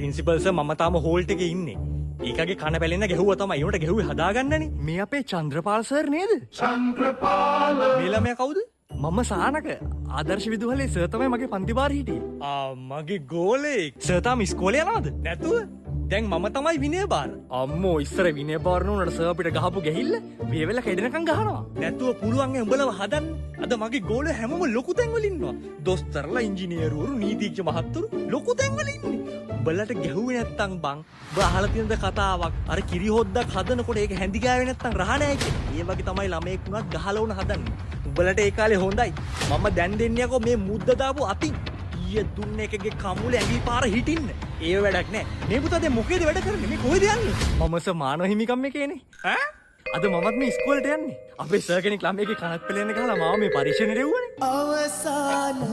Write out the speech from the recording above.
Principal sir මම තාම halt එකේ ඉන්නේ. ඒකගේ කන පැලෙන්න ගැහුවා තමයි. ඒකට ගැහුවේ හදාගන්නනේ. මේ අපේ චන්ද්‍රපාල් සර් නේද? චන්ද්‍රපාල. මේ ළමයා කවුද? මම සානක. ආදර්ශ විදුහලේ සර් තමයි මගේ පන්ති බාර හිටියේ. මගේ ගෝලෙක්. සර් තාම ඉස්කෝලේ යනවද? නැතුව. දැන් මම තමයි විනය බාර. අම්මෝ ඉස්සර විනය බාර නුනට සර් අපිට ගහපු ගැහිල්ල මේ වෙලාව කැඩෙනකන් ගහනවා. නැතුව පුළුවන් උඹලව හදන්න. අද මගේ ගෝලෙ හැමෝම ලොකු තැන්වල ඉන්නවා. දොස්තරලා, ඉංජිනේරුවරු, නීතිඥ මහත්තුරු ලොකු තැන්වල ඉන්නේ. උඹලට ගැහුවේ නැත්තම් බං. උඹ අහලා තියෙනද කතාවක්? අර කිරි හොද්දක් හදනකොට ඒක හැඳි ගාවේ නැත්තම් රහ නැහැ කියන්නේ. ඒ වගේ තමයි ළමයෙක් උනත් ගහලා උන හදන්නේ. උඹලට ඒ කාලේ හොඳයි. මම දැන් දෙන්නේකෝ මේ මුද්ද දාපු අතින්. ඊයේ දුන්න එකගේ කමුල ඇඟිලි පාර හිටින්න. ඒ වැඩක් නෑ. මේ පුතා දැන් මොකේද වැඩ කරන්නේ? මේ කොහෙද යන්නේ? මම මානව හිමිකම් එකේනේ. ඈ? අද මමත් මේ ඉස්කෝලේට යන්නේ. අපේ සර් කෙනෙක් ළමයිගේ කනත් පෙලෙන්න ගහලා මාව මේ පරීක්ෂණයට එව්වනේ. අවසාන